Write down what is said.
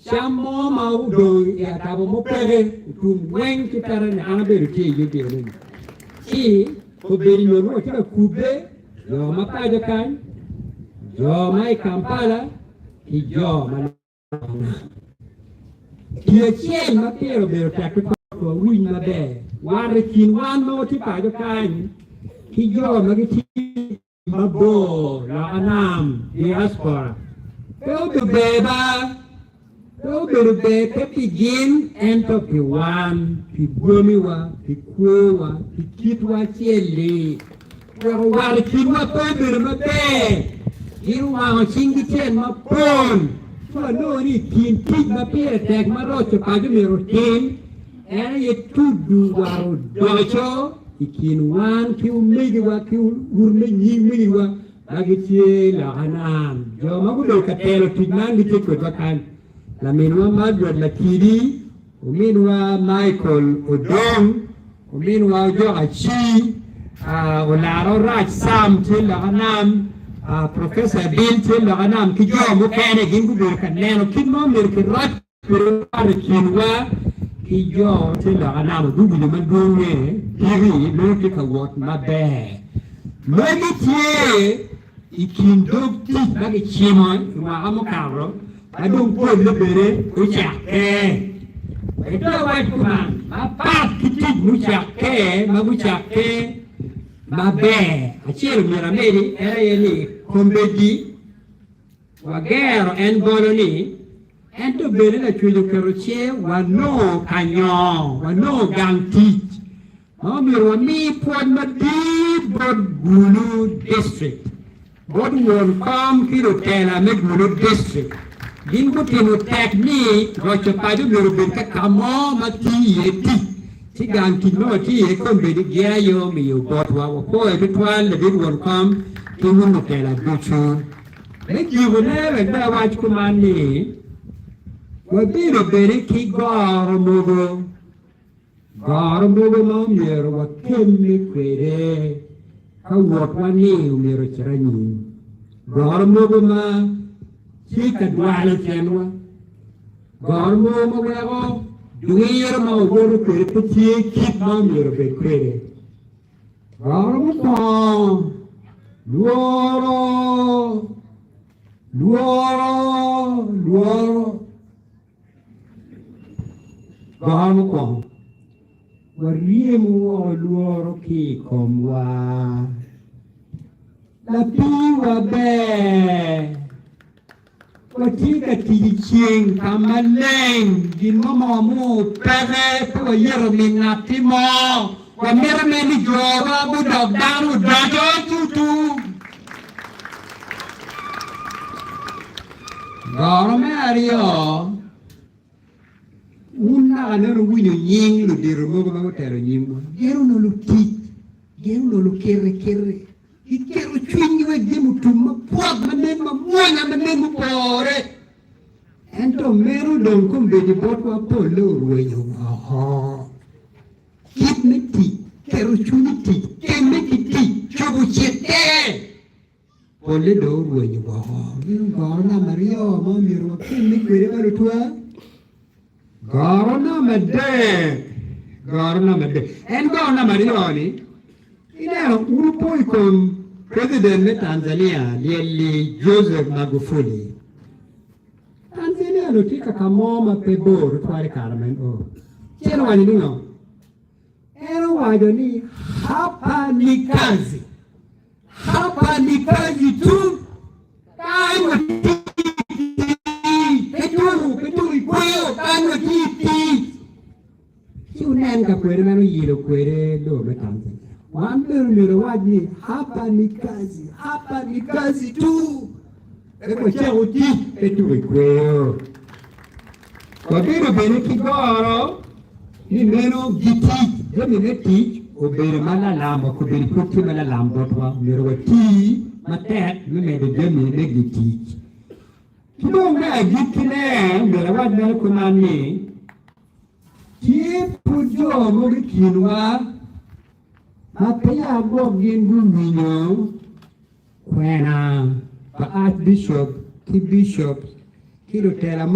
Chamo maudo ya tabo mopere tum wen kitara na anabe ti yudi ren. Ki ko beri no ro tika kube yo mapaja kan yo mai Kampala ki yo man ki che ma pero bero takko ko win na be war kin wan no ti paja kan ki yo ma ki mabo la anam diaspora ko beba to be begin and to be one pi gomiwa pi kwewa pi kitwa chele ko war kinwa to be mabe irwa chingi chen ma pon to no ni kin tik ma pe tek ma ro to pa me ro tin and ye tudu waro docho ikin wan ki umegi wa ki urme ni mi wa agiti la hanan jo ma budo ka telo tignan ni ko bakan la minwa Madrid la Kidi, uminwa Michael Odong, uminwa Jo Achi, ularo Raj Sam til la anam, Professor Bill til la anam, ki jo mukane gingu birkaneno, kin mo mirkirat pirwar kinwa, ki jo til la anam, dugu de mandunge, kiri loki ka wot mabe. Magitie, ikindok tik bagi chimon, wa amokaro, adung pun lebere ucap itu awak kuman apa kita ucap mabucap mabe acil miramedi era ini kombedi wagero en boloni ento bere la chulo keroche wano kanyo wano ganti mamiro mi pod madi bod gulu district bod won kam kilo tela me gulu district Gingutin teknik rocha padu merubin ka kamo mati yeti sigang kino ti ekon bedi gya yo mi yo botwa wa po e bitwan le bid won kam kinun no kela duchu le giwone le da wach kumani wa biro bedi ki garo mogo mo mero wa kemmi kwede ka wot wani mero chirani garo mogo ma Chika dwala chenwa Gormo mawego Duir mawego kere Pati kip mamiro be kere Gormo pong Luoro Gormo pong Wariemu luoro ki komwa La piwa be Ketika tijiking kamaleng gin mo pere to yero minati mo wa mera meni jora budok daru dajo tutu Gorome ario una anero wino nying lu diru mo ba tero nyimbo gero no lu ti gero no lu kere Ikero chwinyiwe gimu tuma puak manema mwanya manema pore Ento meru don kumbe di botwa polo ruwenyo Kip me ti, kero chuni ti, keme ki ti, chobu chete Pole do ruwenyo Miru gorna mario mo miru keme kwere baru tua Gorna mede En gorna mario ni Ina upo ikon President Tanzania Lieli Joseph Magufuli Tanzania lutika kamoma pebor twari Carmen o Chelo wani ningo Ero wado ni hapa ni kazi tu Kaiwa Peturu ikweo Kaiwa titi Si unenga kwere manu yilo kwere do me Tanzania Wambero waji hapa ni kazi tu Eko cheo ti Peturu ikweo Kwa biro bene kigoro Ni meno giti Yemi neti Obere malalamba Kubiri puti malalamba Twa mero wati Matet Mimede jemi ne giti Kibonga giti ne Mero waji mero kumani Tipu jo Mogi kinwa Apaya bogin guminyo Kwena Pa Archbishop Ki Bishop Kilo tela